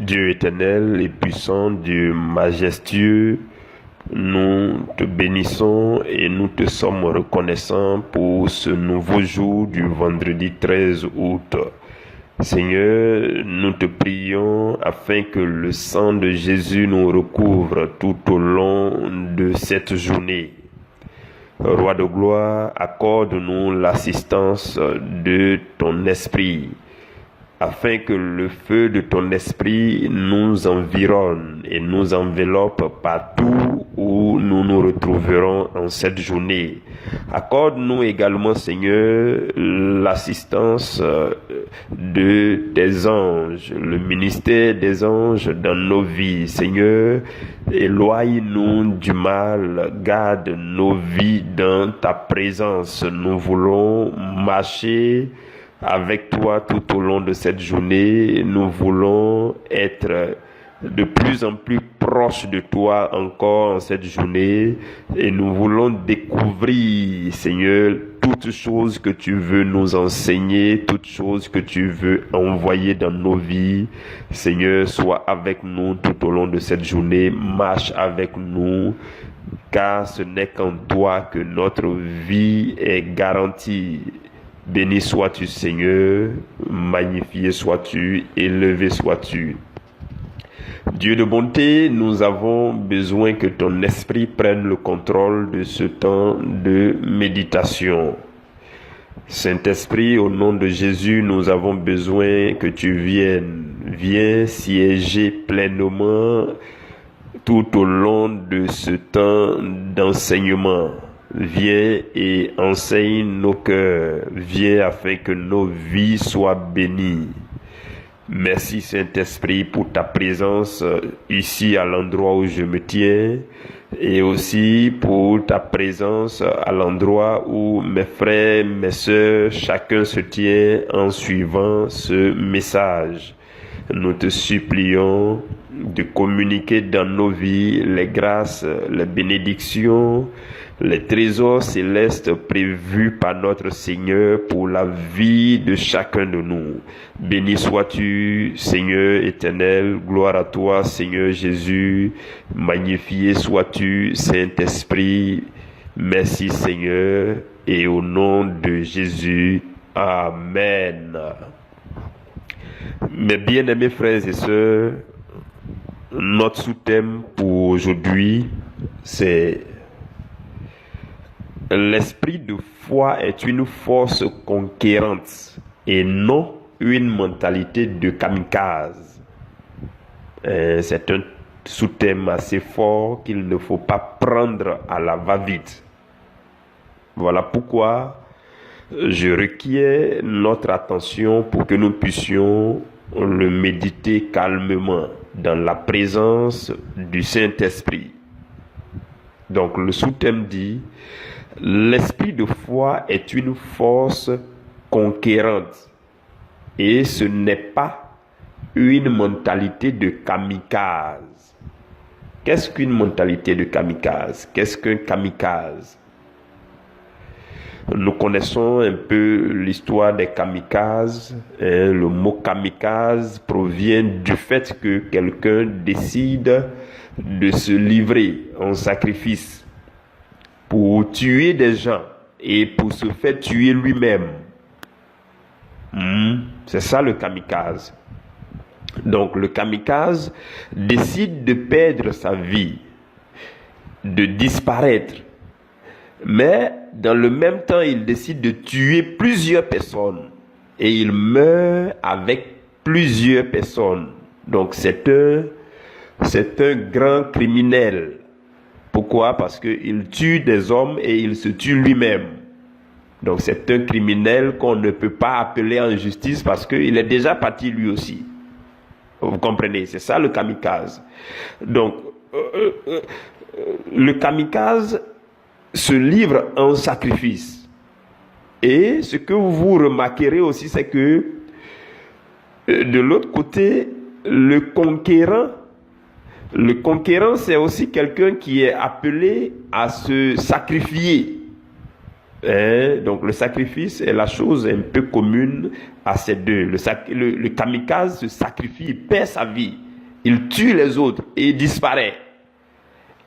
Dieu éternel et puissant, Dieu majestueux, nous te bénissons et nous te sommes reconnaissants pour ce nouveau jour du vendredi 13 août. Seigneur, nous te prions afin que le sang de Jésus nous recouvre tout au long de cette journée. Roi de gloire, accorde-nous l'assistance de ton esprit, afin que le feu de ton esprit nous environne et nous enveloppe partout où nous nous retrouverons en cette journée. Accorde-nous également, Seigneur, l'assistance de tes anges, le ministère des anges dans nos vies. Seigneur, éloigne-nous du mal, garde nos vies dans ta présence. Nous voulons marcher avec toi tout au long de cette journée. Nous voulons être de plus en plus proches de toi encore en cette journée et nous voulons découvrir, Seigneur, toutes choses que tu veux nous enseigner, toutes choses que tu veux envoyer dans nos vies. Seigneur, sois avec nous tout au long de cette journée, marche avec nous, car ce n'est qu'en toi que notre vie est garantie. Béni sois-tu, Seigneur, magnifié sois-tu, élevé sois-tu. Dieu de bonté, nous avons besoin que ton esprit prenne le contrôle de ce temps de méditation. Saint-Esprit, au nom de Jésus, nous avons besoin que tu viens siéger pleinement tout au long de ce temps d'enseignement. Viens et enseigne nos cœurs. Viens afin que nos vies soient bénies. Merci Saint-Esprit pour ta présence ici à l'endroit où je me tiens et aussi pour ta présence à l'endroit où mes frères, mes sœurs, chacun se tient en suivant ce message. Nous te supplions de communiquer dans nos vies les grâces, les bénédictions, les trésors célestes prévus par notre Seigneur pour la vie de chacun de nous. Béni sois-tu, Seigneur éternel, gloire à toi, Seigneur Jésus, magnifié sois-tu, Saint-Esprit, merci Seigneur, et au nom de Jésus, Amen. Mes bien-aimés frères et sœurs, notre sous-thème pour aujourd'hui, c'est l'esprit de foi est une force conquérante et non une mentalité de kamikaze. C'est un sous-thème assez fort qu'il ne faut pas prendre à la va-vite. Voilà pourquoi je requiers notre attention pour que nous puissions le méditer calmement dans la présence du Saint-Esprit. Donc le sous-thème dit: l'esprit de foi est une force conquérante et ce n'est pas une mentalité de kamikaze. Qu'est-ce qu'une mentalité de kamikaze? Qu'est-ce qu'un kamikaze? Nous connaissons un peu l'histoire des kamikazes. Le mot kamikaze provient du fait que quelqu'un décide de se livrer en sacrifice pour tuer des gens et pour se faire tuer lui-même. C'est ça le kamikaze. Donc le kamikaze décide de perdre sa vie, de disparaître. Mais dans le même temps, il décide de tuer plusieurs personnes et il meurt avec plusieurs personnes. Donc c'est un grand criminel. Pourquoi? Parce qu'il tue des hommes et il se tue lui-même. Donc c'est un criminel qu'on ne peut pas appeler en justice parce qu'il est déjà parti lui aussi. Vous comprenez? C'est ça le kamikaze. Donc le kamikaze se livre en sacrifice. Et ce que vous remarquerez aussi, c'est que de l'autre côté, le conquérant, c'est aussi quelqu'un qui est appelé à se sacrifier. Donc le sacrifice est la chose un peu commune à ces deux. Le kamikaze se sacrifie, il perd sa vie il tue les autres et il disparaît.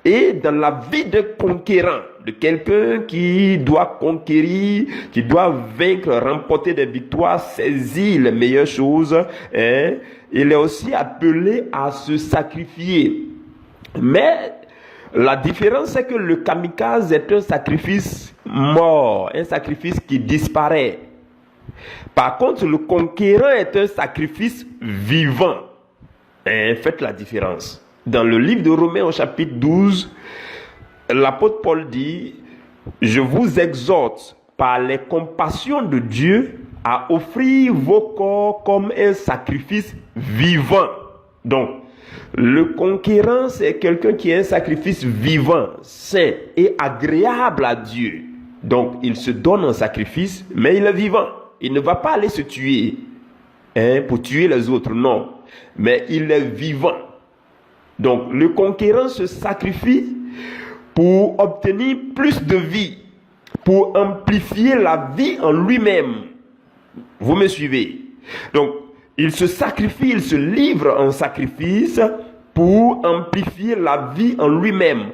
Et dans la vie de conquérant, de quelqu'un qui doit conquérir, qui doit vaincre, remporter des victoires, saisir les meilleures choses, il est aussi appelé à se sacrifier. Mais la différence, c'est que le kamikaze est un sacrifice mort, un sacrifice qui disparaît. Par contre, le conquérant est un sacrifice vivant. Faites la différence. Dans le livre de Romains au chapitre 12, l'apôtre Paul dit « Je vous exhorte par les compassions de Dieu à offrir vos corps comme un sacrifice vivant. » Donc, le conquérant, c'est quelqu'un qui est un sacrifice vivant, saint et agréable à Dieu. Donc, il se donne en sacrifice, mais il est vivant. Il ne va pas aller se tuer pour tuer les autres, non. Mais il est vivant. Donc, le conquérant se sacrifie pour obtenir plus de vie, pour amplifier la vie en lui-même. Vous me suivez? Donc, il se sacrifie, il se livre en sacrifice pour amplifier la vie en lui-même,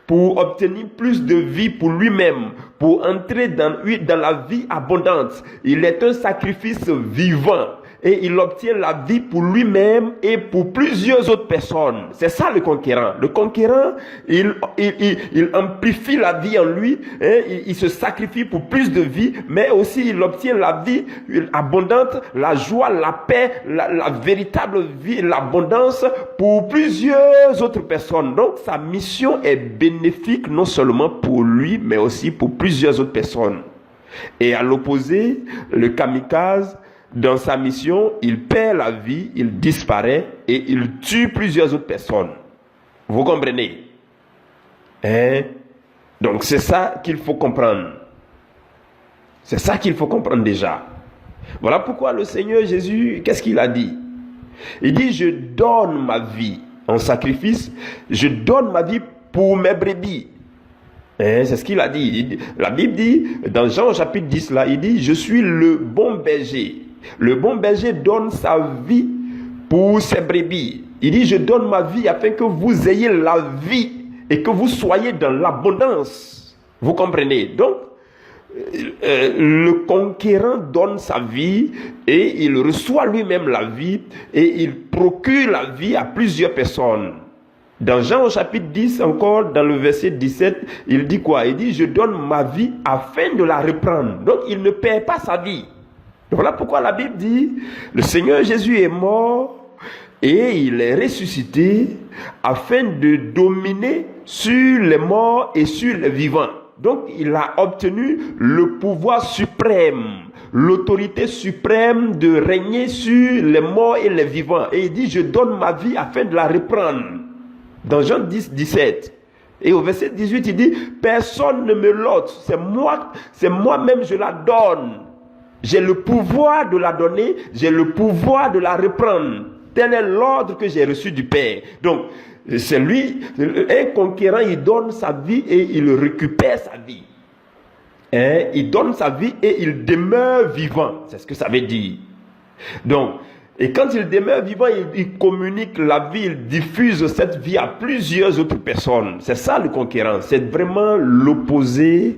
pour obtenir plus de vie pour lui-même, pour entrer dans la vie abondante. Il est un sacrifice vivant. Et il obtient la vie pour lui-même et pour plusieurs autres personnes. C'est ça le conquérant. Le conquérant, il amplifie la vie en lui, il se sacrifie pour plus de vie, mais aussi il obtient la vie abondante, la joie, la paix, la véritable vie, l'abondance pour plusieurs autres personnes. Donc sa mission est bénéfique non seulement pour lui, mais aussi pour plusieurs autres personnes. Et à l'opposé, le kamikaze, dans sa mission, il perd la vie, il disparaît et il tue plusieurs autres personnes. Vous comprenez? Donc c'est ça qu'il faut comprendre. C'est ça qu'il faut comprendre déjà. Voilà pourquoi le Seigneur Jésus, qu'est-ce qu'il a dit? Il dit, je donne ma vie en sacrifice, je donne ma vie pour mes brebis. C'est ce qu'il a dit. La Bible dit, dans Jean chapitre 10, là, il dit, je suis le bon berger. Le bon berger donne sa vie pour ses brebis. Il dit, je donne ma vie afin que vous ayez la vie et que vous soyez dans l'abondance. Vous comprenez? Donc, le conquérant donne sa vie et il reçoit lui-même la vie et il procure la vie à plusieurs personnes. Dans Jean au chapitre 10, encore dans le verset 17, il dit quoi? Il dit, je donne ma vie afin de la reprendre. Donc, il ne perd pas sa vie. Voilà pourquoi la Bible dit, le Seigneur Jésus est mort et il est ressuscité afin de dominer sur les morts et sur les vivants. Donc, il a obtenu le pouvoir suprême, l'autorité suprême de régner sur les morts et les vivants. Et il dit, je donne ma vie afin de la reprendre. Dans Jean 10, 17. Et au verset 18, il dit, personne ne me l'ôte, c'est moi-même je la donne. J'ai le pouvoir de la donner, j'ai le pouvoir de la reprendre. Tel est l'ordre que j'ai reçu du Père. Donc, c'est lui, un conquérant, il donne sa vie et il récupère sa vie. Il donne sa vie et il demeure vivant. C'est ce que ça veut dire. Donc, et quand il demeure vivant, il communique la vie, il diffuse cette vie à plusieurs autres personnes. C'est ça le conquérant. C'est vraiment l'opposé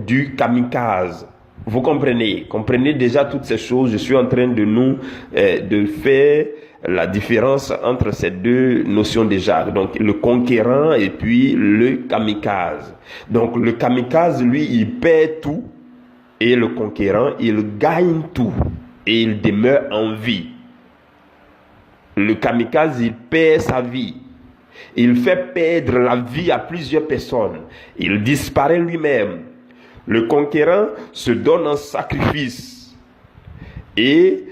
du kamikaze. Vous comprenez? Comprenez déjà toutes ces choses. Je suis en train de faire la différence entre ces deux notions déjà. Donc le conquérant et puis le kamikaze. Donc le kamikaze, lui, il perd tout. Et le conquérant, il gagne tout. Et il demeure en vie. Le kamikaze, il perd sa vie. Il fait perdre la vie à plusieurs personnes. Il disparaît lui-même. Le conquérant se donne en sacrifice. Et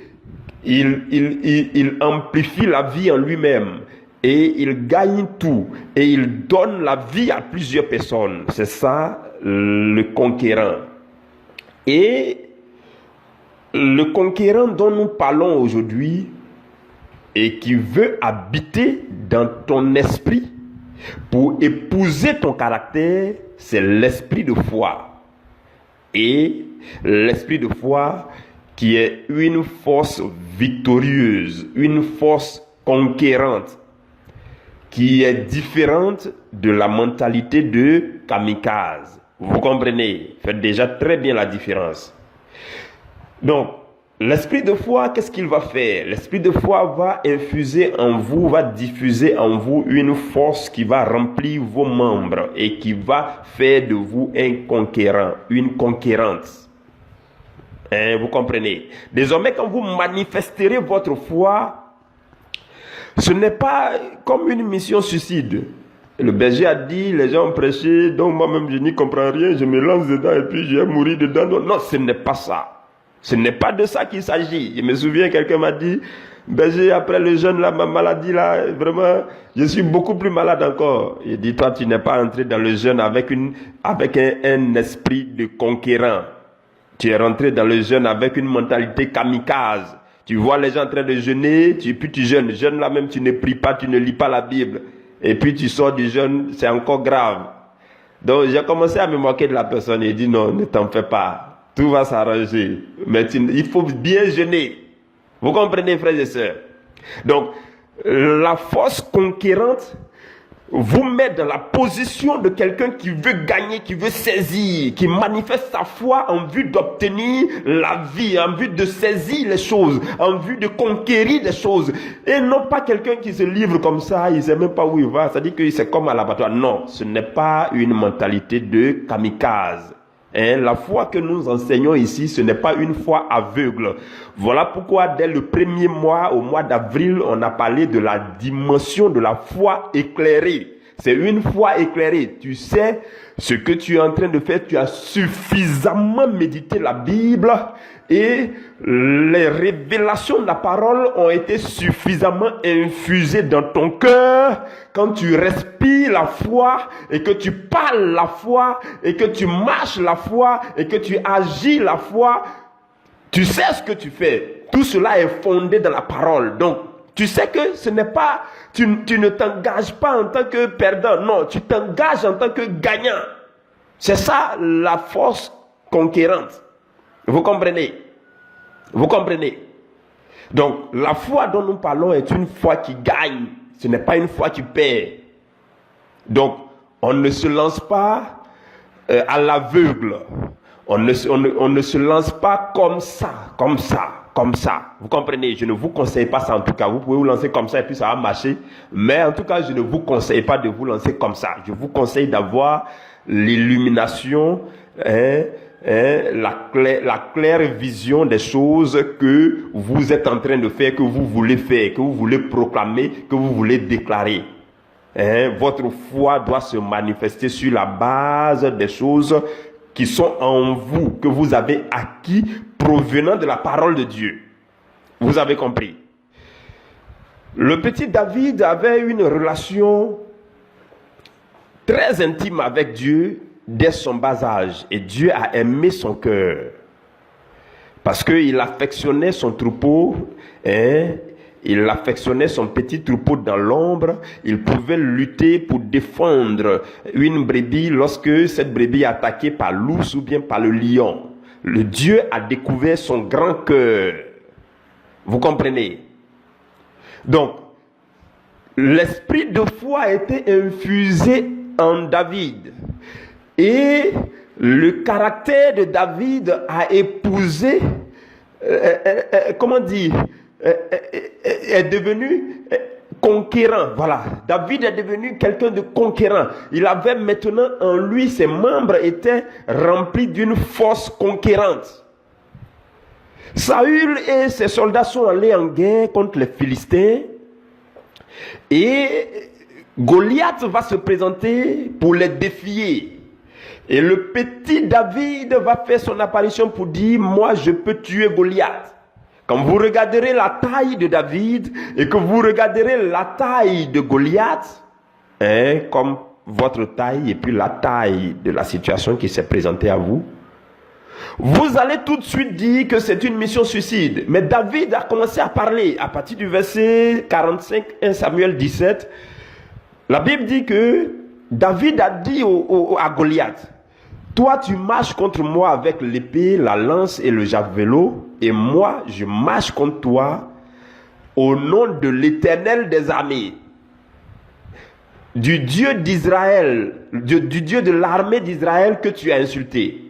il amplifie la vie en lui-même. Et il gagne tout. Et il donne la vie à plusieurs personnes. C'est ça le conquérant. Et le conquérant dont nous parlons aujourd'hui et qui veut habiter dans ton esprit pour épouser ton caractère, c'est l'esprit de foi. Et l'esprit de foi qui est une force victorieuse, une force conquérante qui est différente de la mentalité de kamikaze. Vous comprenez? Faites déjà très bien la différence. Donc, l'esprit de foi, qu'est-ce qu'il va faire? L'esprit de foi va infuser en vous, va diffuser en vous une force qui va remplir vos membres et qui va faire de vous un conquérant, une conquérante. Vous comprenez? Désormais, quand vous manifesterez votre foi, ce n'est pas comme une mission suicide. Le berger a dit, les gens ont prêché, donc moi-même je n'y comprends rien, je me lance dedans et puis je vais mourir dedans. Non, ce n'est pas ça. Ce n'est pas de ça qu'il s'agit. Je me souviens, quelqu'un m'a dit, berger, après le jeûne, là, ma maladie, là, vraiment, je suis beaucoup plus malade encore. Il dit, toi, tu n'es pas entré dans le jeûne avec un esprit de conquérant. Tu es rentré dans le jeûne avec une mentalité kamikaze. Tu vois les gens en train de jeûner, puis tu jeûnes. Jeûne là même, tu ne pries pas, tu ne lis pas la Bible. Et puis tu sors du jeûne, c'est encore grave. Donc j'ai commencé à me moquer de la personne et dit non, ne t'en fais pas. Tout va s'arranger. Mais il faut bien jeûner. Vous comprenez, frères et sœurs? Donc, la force conquérante vous met dans la position de quelqu'un qui veut gagner, qui veut saisir, qui manifeste sa foi en vue d'obtenir la vie, en vue de saisir les choses, en vue de conquérir les choses. Et non pas quelqu'un qui se livre comme ça, il ne sait même pas où il va, c'est-à-dire que c'est comme à l'abattoir. Non, ce n'est pas une mentalité de kamikaze. La foi que nous enseignons ici, ce n'est pas une foi aveugle. Voilà pourquoi dès le premier mois, au mois d'avril, on a parlé de la dimension de la foi éclairée. C'est une foi éclairée. Tu sais ce que tu es en train de faire, tu as suffisamment médité la Bible et les révélations de la parole ont été suffisamment infusées dans ton cœur. Quand tu respires la foi et que tu parles la foi et que tu marches la foi et que tu agis la foi, tu sais ce que tu fais. Tout cela est fondé dans la parole. Donc, tu sais que ce n'est pas, tu ne t'engages pas en tant que perdant. Non, tu t'engages en tant que gagnant. C'est ça la force conquérante. Vous comprenez? Vous comprenez? Donc, la foi dont nous parlons est une foi qui gagne. Ce n'est pas une foi qui perd. Donc, on ne se lance pas à l'aveugle. On ne se lance pas comme ça. Vous comprenez? Je ne vous conseille pas ça en tout cas. Vous pouvez vous lancer comme ça et puis ça va marcher. Mais en tout cas, je ne vous conseille pas de vous lancer comme ça. Je vous conseille d'avoir l'illumination, la claire vision des choses que vous êtes en train de faire, que vous voulez faire, que vous voulez proclamer, que vous voulez déclarer. Votre foi doit se manifester sur la base des choses qui sont en vous, que vous avez acquis provenant de la parole de Dieu. Vous avez compris? Le petit David avait une relation très intime avec Dieu dès son bas âge. Et Dieu a aimé son cœur. Parce qu'il affectionnait son troupeau, il affectionnait son petit troupeau dans l'ombre. Il pouvait lutter pour défendre une brebis lorsque cette brebis est attaquée par l'ours ou bien par le lion. Le Dieu a découvert son grand cœur. Vous comprenez? Donc, l'esprit de foi a été infusé en David. Et le caractère de David a épousé, est devenu conquérant. Voilà, David est devenu quelqu'un de conquérant. Il avait maintenant en lui, ses membres étaient remplis d'une force conquérante. Saül et ses soldats sont allés en guerre contre les Philistins. Et Goliath va se présenter pour les défier. Et le petit David va faire son apparition pour dire, moi je peux tuer Goliath. Quand vous regarderez la taille de David et que vous regarderez la taille de Goliath, comme votre taille et puis la taille de la situation qui s'est présentée à vous, vous allez tout de suite dire que c'est une mission suicide. Mais David a commencé à parler à partir du verset 45, 1 Samuel 17. La Bible dit que David a dit à Goliath, toi tu marches contre moi avec l'épée, la lance et le javelot, et moi je marche contre toi au nom de l'Éternel des armées, du Dieu d'Israël, du Dieu de l'armée d'Israël que tu as insulté.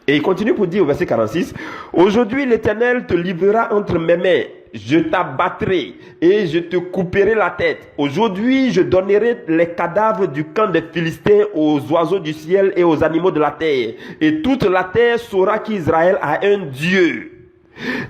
Et il continue pour dire au verset 46, aujourd'hui l'Éternel te livrera entre mes mains, je t'abattrai et je te couperai la tête. Aujourd'hui je donnerai les cadavres du camp des Philistins aux oiseaux du ciel et aux animaux de la terre. Et toute la terre saura qu'Israël a un Dieu.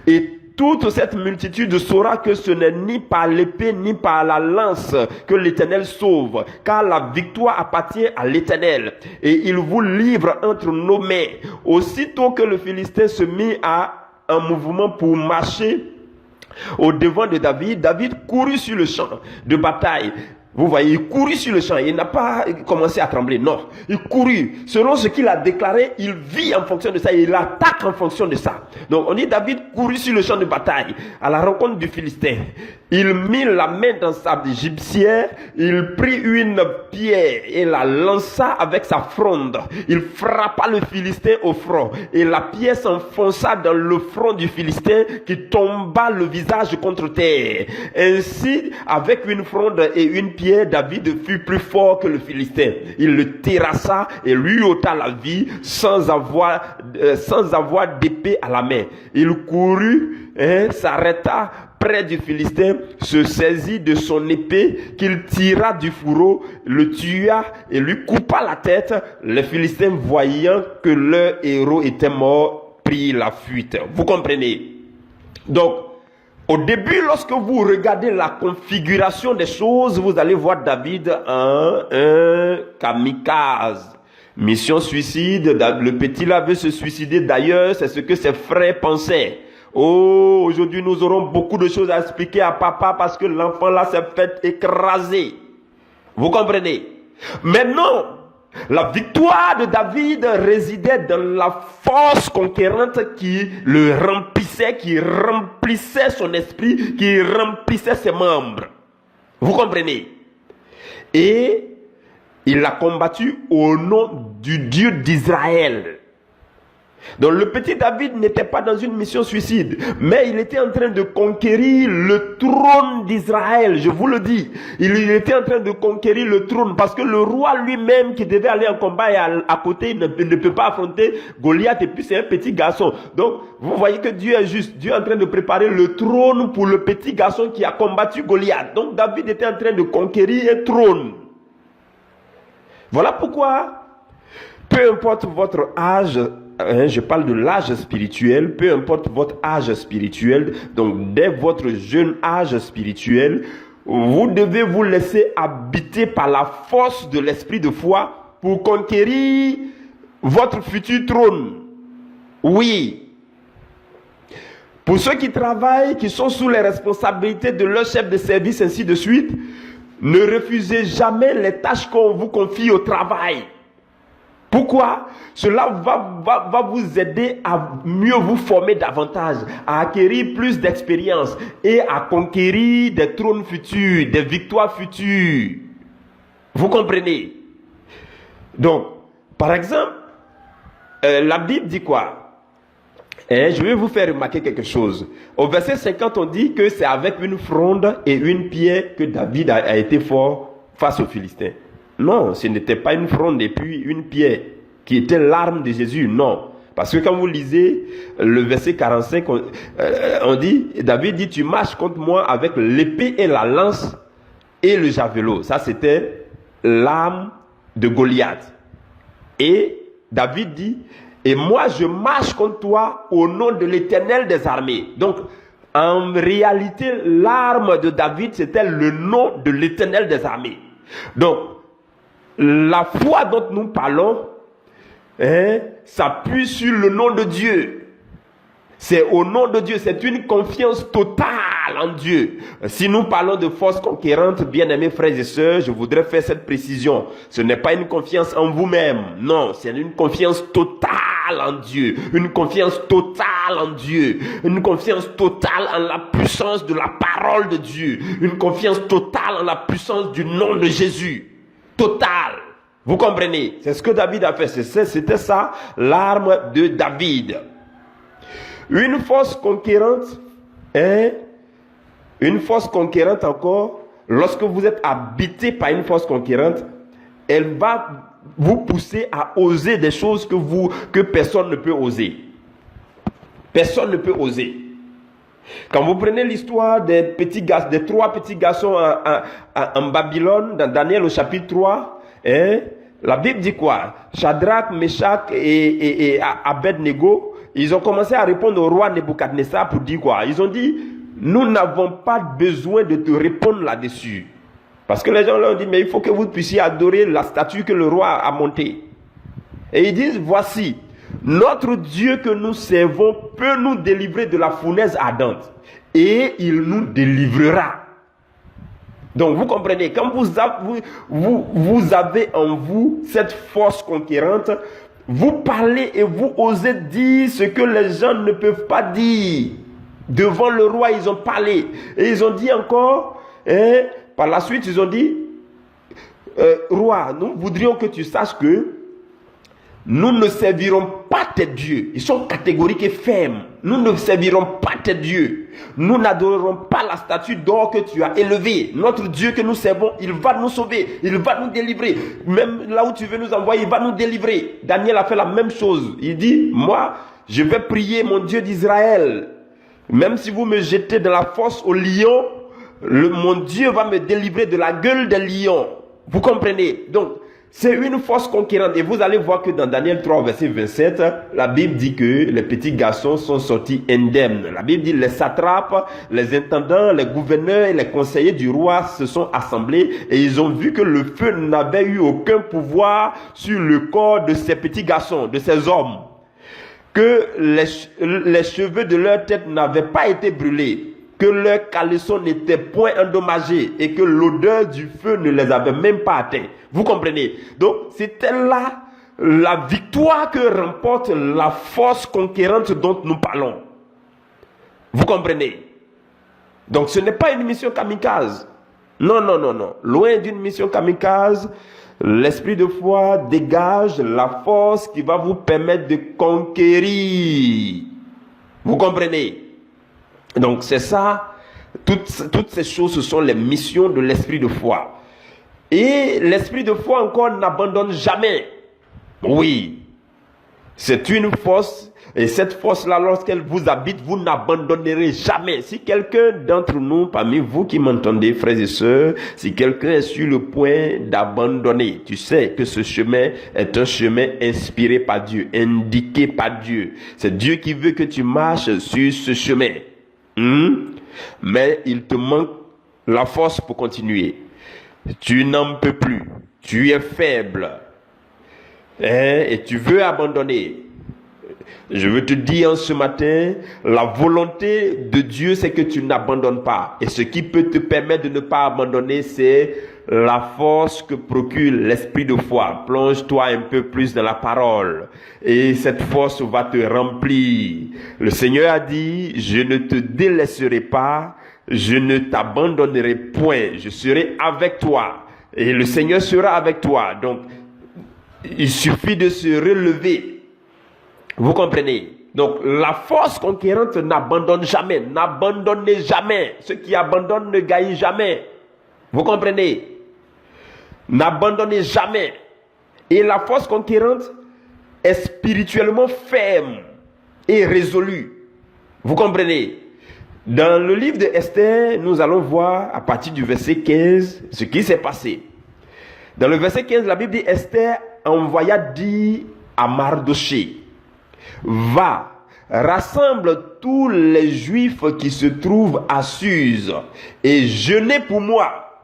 Et toute cette multitude saura que ce n'est ni par l'épée ni par la lance que l'Éternel sauve, car la victoire appartient à l'Éternel. Et il vous livre entre nos mains. Aussitôt que le Philistin se mit à un mouvement pour marcher au devant de David, David courut sur le champ de bataille. Vous voyez, il courut sur le champ, il n'a pas commencé à trembler, non. Il courut, selon ce qu'il a déclaré, il vit en fonction de ça, il attaque en fonction de ça. Donc on dit David courut sur le champ de bataille, à la rencontre du Philistin. Il mit la main dans sa gibecière, il prit une pierre et la lança avec sa fronde. Il frappa le Philistin au front, et la pierre s'enfonça dans le front du Philistin qui tomba le visage contre terre. Ainsi, avec une fronde et une pierre, David fut plus fort que le Philistin. Il le terrassa et lui ôta la vie sans avoir d'épée à la main. Il courut, s'arrêta près du Philistin, se saisit de son épée qu'il tira du fourreau, le tua et lui coupa la tête. Les Philistins, voyant que leur héros était mort, prirent la fuite. Vous comprenez? Donc, au début, lorsque vous regardez la configuration des choses, vous allez voir David en un kamikaze. Mission suicide, le petit là veut se suicider d'ailleurs, c'est ce que ses frères pensaient. Oh, aujourd'hui nous aurons beaucoup de choses à expliquer à papa parce que l'enfant là s'est fait écraser. Vous comprenez? Maintenant, la victoire de David résidait dans la force conquérante qui le remplissait, qui remplissait son esprit, qui remplissait ses membres. Vous comprenez? Et il a combattu au nom du Dieu d'Israël. Donc le petit David n'était pas dans une mission suicide, mais il était en train de conquérir le trône d'Israël, je vous le dis. Il était en train de conquérir le trône parce que le roi lui-même qui devait aller en combat et à côté, il ne peut pas affronter Goliath et puis c'est un petit garçon. Donc vous voyez que Dieu est juste. Dieu est en train de préparer le trône pour le petit garçon qui a combattu Goliath. Donc David était en train de conquérir un trône. Voilà pourquoi, peu importe votre âge, je parle de l'âge spirituel, peu importe votre âge spirituel, donc dès votre jeune âge spirituel, vous devez vous laisser habiter par la force de l'esprit de foi pour conquérir votre futur trône. Oui. Pour ceux qui travaillent, qui sont sous les responsabilités de leur chef de service, ainsi de suite, ne refusez jamais les tâches qu'on vous confie au travail. Pourquoi? Cela va vous aider à mieux vous former davantage, à acquérir plus d'expérience et à conquérir des trônes futurs, des victoires futures. Vous comprenez? Donc, par exemple, la Bible dit quoi? Je vais vous faire remarquer quelque chose. Au verset 50, on dit que c'est avec une fronde et une pierre que David a été fort face aux Philistins. Non, ce n'était pas une fronde et puis une pierre qui était l'arme de Jésus, non. Parce que quand vous lisez le verset 45, on dit, David dit, tu marches contre moi avec l'épée et la lance et le javelot. Ça, c'était l'arme de Goliath. Et David dit, et moi je marche contre toi au nom de l'Éternel des armées. Donc, en réalité, l'arme de David, c'était le nom de l'Éternel des armées. Donc, la foi dont nous parlons s'appuie sur le nom de Dieu. C'est au nom de Dieu, c'est une confiance totale en Dieu. Si nous parlons de force conquérante, bien-aimés frères et sœurs, je voudrais faire cette précision. Ce n'est pas une confiance en vous-même, non, c'est une confiance totale en Dieu, une confiance totale en Dieu, une confiance totale en la puissance de la parole de Dieu, une confiance totale en la puissance du nom de Jésus. Totale. Vous comprenez? C'est ce que David a fait. C'était ça, l'arme de David. Une force conquérante Une force conquérante encore, lorsque vous êtes habité par une force conquérante, elle va vous pousser à oser des choses que personne ne peut oser. Personne ne peut oser. Quand vous prenez l'histoire des trois petits garçons en Babylone, dans Daniel au chapitre 3, la Bible dit quoi? Shadrach, Meshach et Abednego, ils ont commencé à répondre au roi Nebuchadnezzar pour dire quoi? Ils ont dit, nous n'avons pas besoin de te répondre là-dessus. Parce que les gens leur ont dit, mais il faut que vous puissiez adorer la statue que le roi a montée. Et ils disent, voici, notre Dieu que nous servons peut nous délivrer de la fournaise ardente. Et il nous délivrera. Donc vous comprenez, quand vous avez en vous cette force conquérante, vous parlez et vous osez dire ce que les gens ne peuvent pas dire. Devant le roi, ils ont parlé. Et ils ont dit encore, par la suite, ils ont dit, roi, nous voudrions que tu saches que nous ne servirons pas tes dieux. Ils sont catégoriques et fermes. Nous ne servirons pas tes dieux. Nous n'adorerons pas la statue d'or que tu as élevée. Notre Dieu que nous servons, il va nous sauver. Il va nous délivrer. Même là où tu veux nous envoyer, il va nous délivrer. Daniel a fait la même chose. Il dit, moi, je vais prier mon Dieu d'Israël. Même si vous me jetez dans la fosse au lion, mon Dieu va me délivrer de la gueule des lions. Vous comprenez? Donc, c'est une force conquérante. Et vous allez voir que dans Daniel 3, verset 27, la Bible dit que les petits garçons sont sortis indemnes. La Bible dit les satrapes, les intendants, les gouverneurs et les conseillers du roi se sont assemblés et ils ont vu que le feu n'avait eu aucun pouvoir sur le corps de ces petits garçons, de ces hommes. Que les cheveux de leur tête n'avaient pas été brûlés. Que leurs caleçons n'étaient point endommagés et que l'odeur du feu ne les avait même pas atteints. Vous comprenez? Donc, c'était là la victoire que remporte la force conquérante dont nous parlons. Vous comprenez? Donc, ce n'est pas une mission kamikaze. Non, non, non, non. Loin d'une mission kamikaze, l'esprit de foi dégage la force qui va vous permettre de conquérir. Vous comprenez? Donc c'est ça, toutes ces choses, ce sont les missions de l'esprit de foi. Et l'esprit de foi encore n'abandonne jamais. Oui, c'est une force, et cette force-là, lorsqu'elle vous habite, vous n'abandonnerez jamais. Si quelqu'un d'entre nous, parmi vous qui m'entendez, frères et sœurs, si quelqu'un est sur le point d'abandonner, tu sais que ce chemin est un chemin inspiré par Dieu, indiqué par Dieu. C'est Dieu qui veut que tu marches sur ce chemin. Mais il te manque la force pour continuer. Tu n'en peux plus. Tu es faible. Et tu veux abandonner. Je veux te dire ce matin, la volonté de Dieu, c'est que tu n'abandonnes pas. Et ce qui peut te permettre de ne pas abandonner, c'est la force que procure l'esprit de foi. Plonge-toi un peu plus dans la parole. Et cette force va te remplir. Le Seigneur a dit, je ne te délaisserai pas, je ne t'abandonnerai point. Je serai avec toi. Et le Seigneur sera avec toi. Donc, il suffit de se relever. Vous comprenez? Donc, la force conquérante n'abandonne jamais. N'abandonnez jamais. Ceux qui abandonnent ne gagnent jamais. Vous comprenez? N'abandonnez jamais. Et la force conquérante est spirituellement ferme et résolue. Vous comprenez? Dans le livre de Esther, nous allons voir à partir du verset 15 ce qui s'est passé. Dans le verset 15, la Bible dit, Esther envoya dire à Mardoché, va, rassemble tous les Juifs qui se trouvent à Suse et jeûnez pour moi,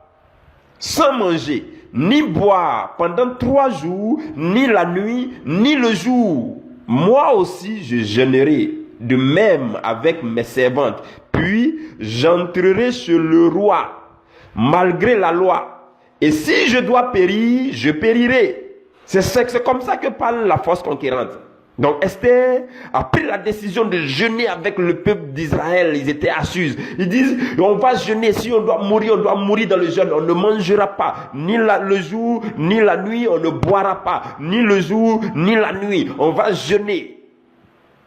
sans manger, ni boire pendant 3 jours, ni la nuit, ni le jour. Moi aussi, je jeûnerai, de même avec mes servantes. Puis, j'entrerai chez le roi, malgré la loi. Et si je dois périr, je périrai. C'est comme ça que parle la force conquérante. Donc Esther a pris la décision de jeûner avec le peuple d'Israël. Ils étaient à Suse. Ils disent, on va jeûner. Si on doit mourir dans le jeûne. On ne mangera pas. Ni le jour, ni la nuit. On ne boira pas. Ni le jour, ni la nuit. On va jeûner.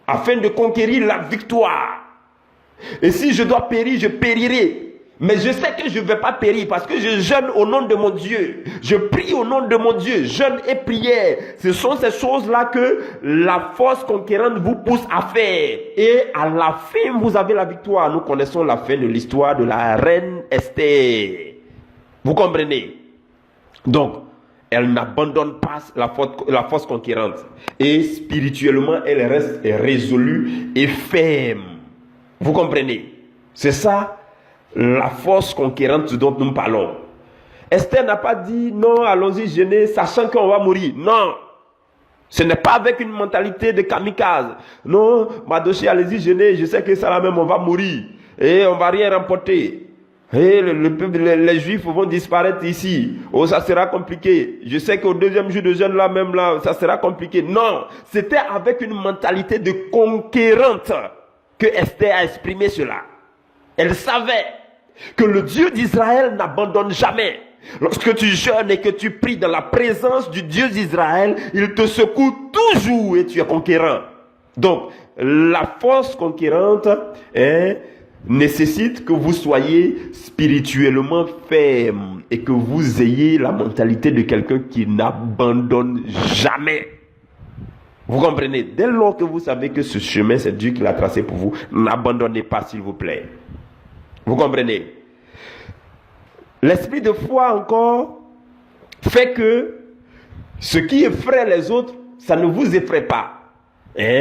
Afin de conquérir la victoire. Et si je dois périr, je périrai. Mais je sais que je ne vais pas périr parce que je jeûne au nom de mon Dieu. Je prie au nom de mon Dieu. Jeûne et prière. Ce sont ces choses-là que la force conquérante vous pousse à faire. Et à la fin, vous avez la victoire. Nous connaissons la fin de l'histoire de la reine Esther. Vous comprenez? Donc, elle n'abandonne pas la force conquérante. Et spirituellement, elle reste résolue et ferme. Vous comprenez? C'est ça la force conquérante dont nous parlons. Esther n'a pas dit non, allons-y jeûner, sachant qu'on va mourir. Non, ce n'est pas avec une mentalité de kamikaze. Non, Madoché, allez-y jeûner, je sais que ça là même on va mourir et on va rien remporter. Et les Juifs vont disparaître ici. Oh, ça sera compliqué. Je sais qu'au deuxième jour de jeûne là même là, ça sera compliqué. Non, c'était avec une mentalité de conquérante que Esther a exprimé cela. Elle savait que le Dieu d'Israël n'abandonne jamais. Lorsque tu jeûnes et que tu pries dans la présence du Dieu d'Israël, il te secoue toujours et tu es conquérant. Donc, la force conquérante nécessite que vous soyez spirituellement ferme et que vous ayez la mentalité de quelqu'un qui n'abandonne jamais. Vous comprenez? Dès lors que vous savez que ce chemin, c'est Dieu qui l'a tracé pour vous, n'abandonnez pas, s'il vous plaît. Vous comprenez? L'esprit de foi encore fait que ce qui effraie les autres, ça ne vous effraie pas.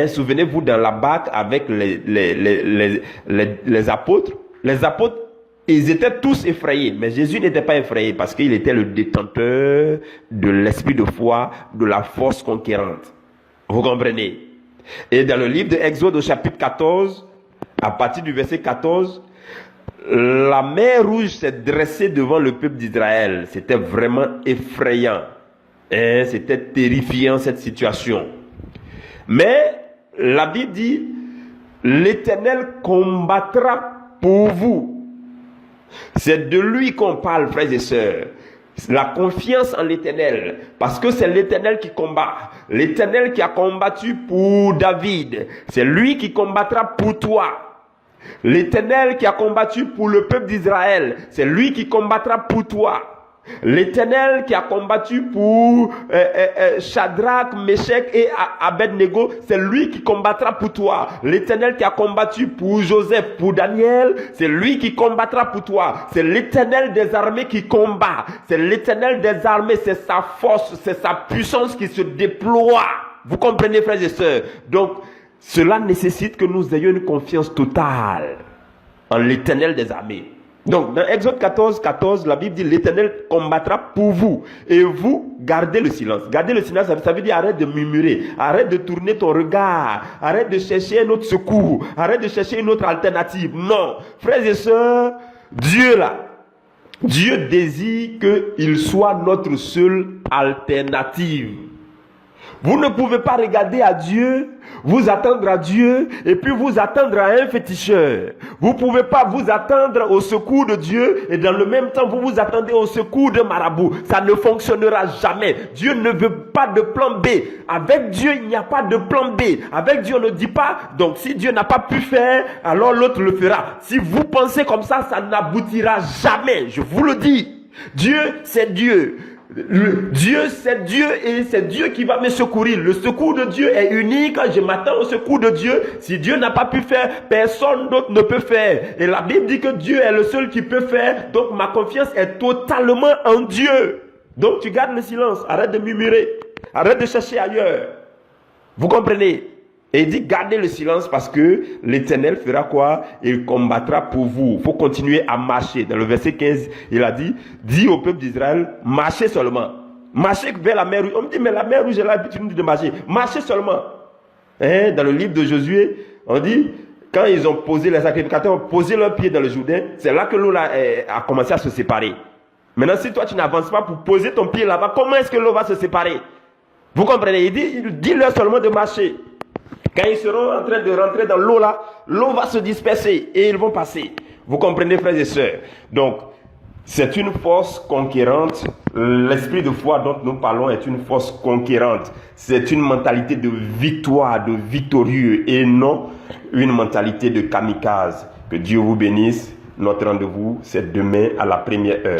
Souvenez-vous dans la barque avec les apôtres. Les apôtres, ils étaient tous effrayés, mais Jésus n'était pas effrayé parce qu'il était le détenteur de l'esprit de foi, de la force conquérante. Vous comprenez? Et dans le livre de Exode au chapitre 14, à partir du verset 14, la mer rouge s'est dressée devant le peuple d'Israël. C'était vraiment effrayant. C'était terrifiant cette situation. Mais la Bible dit, l'Éternel combattra pour vous. C'est de lui qu'on parle, frères et sœurs. La confiance en l'Éternel, parce que c'est l'Éternel qui combat. L'Éternel qui a combattu pour David, c'est lui qui combattra pour toi. L'Éternel qui a combattu pour le peuple d'Israël, c'est lui qui combattra pour toi. L'Éternel qui a combattu pour Shadrach, Meshach et Abednego, c'est lui qui combattra pour toi. L'Éternel qui a combattu pour Joseph, pour Daniel, c'est lui qui combattra pour toi. C'est l'Éternel des armées qui combat. C'est l'Éternel des armées, c'est sa force, c'est sa puissance qui se déploie. Vous comprenez, frères et sœurs? Donc, cela nécessite que nous ayons une confiance totale en l'Éternel des armées. Donc, dans Exode 14, 14, la Bible dit, l'Éternel combattra pour vous. Et vous, gardez le silence. Gardez le silence, ça veut dire arrête de murmurer. Arrête de tourner ton regard. Arrête de chercher un autre secours. Arrête de chercher une autre alternative. Non. Frères et sœurs, Dieu là, Dieu désire qu'il soit notre seule alternative. Vous ne pouvez pas regarder à Dieu, vous attendre à Dieu et puis vous attendre à un féticheur. Vous ne pouvez pas vous attendre au secours de Dieu et dans le même temps vous vous attendez au secours de marabout. Ça ne fonctionnera jamais. Dieu ne veut pas de plan B. Avec Dieu, il n'y a pas de plan B. Avec Dieu, on ne dit pas, donc si Dieu n'a pas pu faire, alors l'autre le fera. Si vous pensez comme ça n'aboutira jamais. Je vous le dis. Dieu, c'est Dieu. Dieu, c'est Dieu et c'est Dieu qui va me secourir. Le secours de Dieu est unique. Je m'attends au secours de Dieu. Si Dieu n'a pas pu faire, personne d'autre ne peut faire. Et la Bible dit que Dieu est le seul qui peut faire. Donc ma confiance est totalement en Dieu. Donc tu gardes le silence. Arrête de murmurer. Arrête de chercher ailleurs. Vous comprenez? Et il dit gardez le silence parce que l'Éternel fera quoi? Il combattra pour vous. Il faut continuer à marcher. Dans le verset 15, il a dit, dis au peuple d'Israël, marchez seulement. Marchez vers la mer rouge. On me dit, mais la mer rouge, j'ai l'habitude de marcher. Marchez seulement. Dans le livre de Josué, on dit, quand ils ont posé, les sacrificateurs ont posé leurs pieds dans le Jourdain, c'est là que l'eau a commencé à se séparer. Maintenant, si toi tu n'avances pas pour poser ton pied là-bas, comment est-ce que l'eau va se séparer? Vous comprenez? Il dit leur seulement de marcher. Quand ils seront en train de rentrer dans l'eau là, l'eau va se disperser et ils vont passer. Vous comprenez, frères et sœurs? Donc, c'est une force conquérante. L'esprit de foi dont nous parlons est une force conquérante. C'est une mentalité de victoire, de victorieux et non une mentalité de kamikaze. Que Dieu vous bénisse. Notre rendez-vous, c'est demain à la première heure.